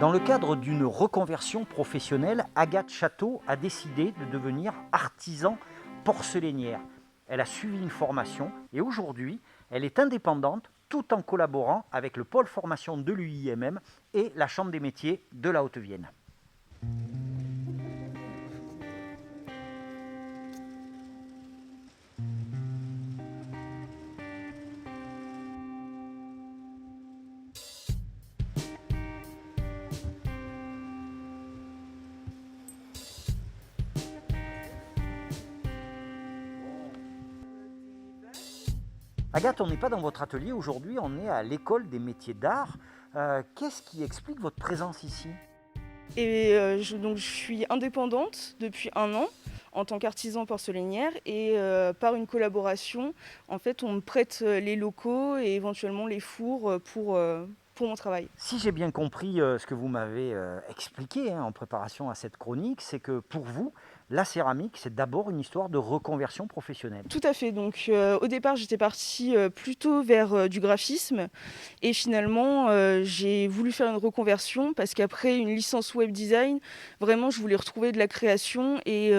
Dans le cadre d'une reconversion professionnelle, Agathe Château a décidé de devenir artisan porcelainière. Elle a suivi une formation et aujourd'hui, elle est indépendante tout en collaborant avec le pôle formation de l'UIMM et la Chambre des métiers de la Haute-Vienne. Agathe, on n'est pas dans votre atelier aujourd'hui, on est à l'école des métiers d'art. Qu'est-ce qui explique votre présence ici? Donc je suis indépendante depuis 1 an en tant qu'artisan porcelainière et par une collaboration, en fait, on me prête, les locaux et éventuellement les fours, pour mon travail. Si j'ai bien compris ce que vous m'avez expliqué en préparation à cette chronique, c'est que pour vous, la céramique, c'est d'abord une histoire de reconversion professionnelle. Tout à fait, donc au départ, j'étais partie, plutôt vers, du graphisme et finalement, j'ai voulu faire une reconversion parce qu'après une licence web design, vraiment, je voulais retrouver de la création et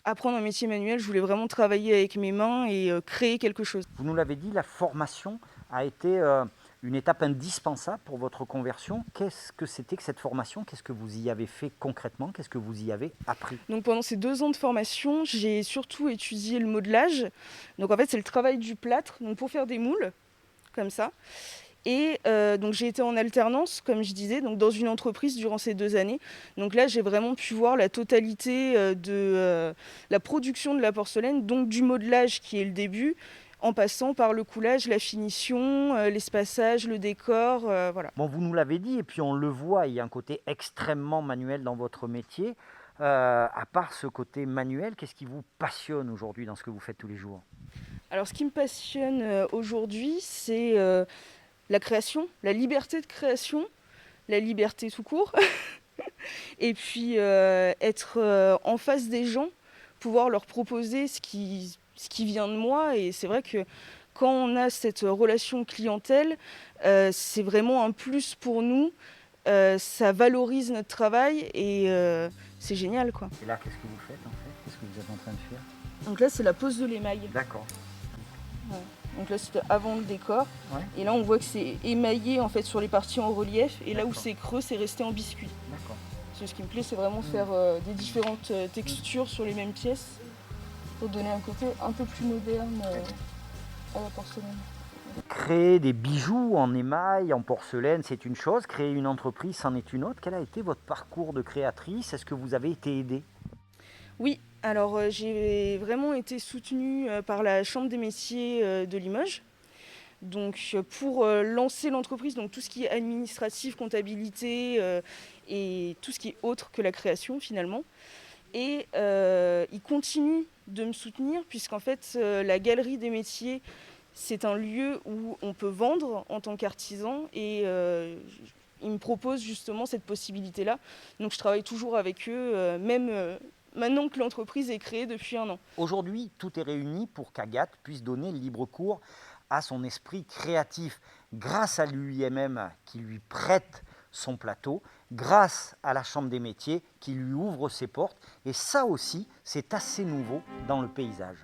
apprendre un métier manuel. Je voulais vraiment travailler avec mes mains et créer quelque chose. Vous nous l'avez dit, la formation a été une étape indispensable pour votre conversion. Qu'est-ce que c'était que cette formation? Qu'est-ce que vous y avez fait concrètement? Qu'est-ce que vous y avez appris? Donc pendant ces 2 ans de formation, j'ai surtout étudié le modelage. Donc en fait, c'est le travail du plâtre, donc pour faire des moules, comme ça. Et donc j'ai été en alternance, comme je disais, donc dans une entreprise durant ces 2 années. Donc là, j'ai vraiment pu voir la totalité, de la production de la porcelaine, donc du modelage qui est le début, en passant par le coulage, la finition, l'espaçage, le décor, voilà. Bon, vous nous l'avez dit, et puis on le voit, il y a un côté extrêmement manuel dans votre métier. À part ce côté manuel, qu'est-ce qui vous passionne aujourd'hui dans ce que vous faites tous les jours? Alors ce qui me passionne, aujourd'hui, c'est, la création, la liberté de création, la liberté tout court et puis, être, en face des gens, pouvoir leur proposer ce qui vient de moi et c'est vrai que quand on a cette relation clientèle, c'est vraiment un plus pour nous, ça valorise notre travail et c'est génial, quoi. Et là, qu'est-ce que vous faites en fait? Qu'est-ce que vous êtes en train de faire? Donc là, c'est la pose de l'émail. D'accord. Ouais. Donc là, c'était avant le décor Ouais, et là, on voit que c'est émaillé, en fait, sur les parties en relief et là où d'accord. c'est creux, c'est resté en biscuit. D'accord. Parce que ce qui me plaît, c'est vraiment faire des différentes textures sur les mêmes pièces pour donner un côté un peu plus moderne à la porcelaine. Créer des bijoux en émail, en porcelaine, c'est une chose. Créer une entreprise, c'en est une autre. Quel a été votre parcours de créatrice? Est-ce que vous avez été aidée? Oui, alors j'ai vraiment été soutenue par la Chambre des métiers de Limoges. Donc pour lancer l'entreprise, donc tout ce qui est administratif, comptabilité et tout ce qui est autre que la création finalement. Et ils continuent de me soutenir puisqu'en fait la galerie des métiers, c'est un lieu où on peut vendre en tant qu'artisan et ils me proposent justement cette possibilité-là. Donc je travaille toujours avec eux, même maintenant que l'entreprise est créée depuis 1 an. Aujourd'hui, tout est réuni pour qu'Agathe puisse donner libre cours à son esprit créatif grâce à l'UIMM qui lui prête son plateau, grâce à la Chambre des métiers qui lui ouvre ses portes. Et ça aussi, c'est assez nouveau dans le paysage.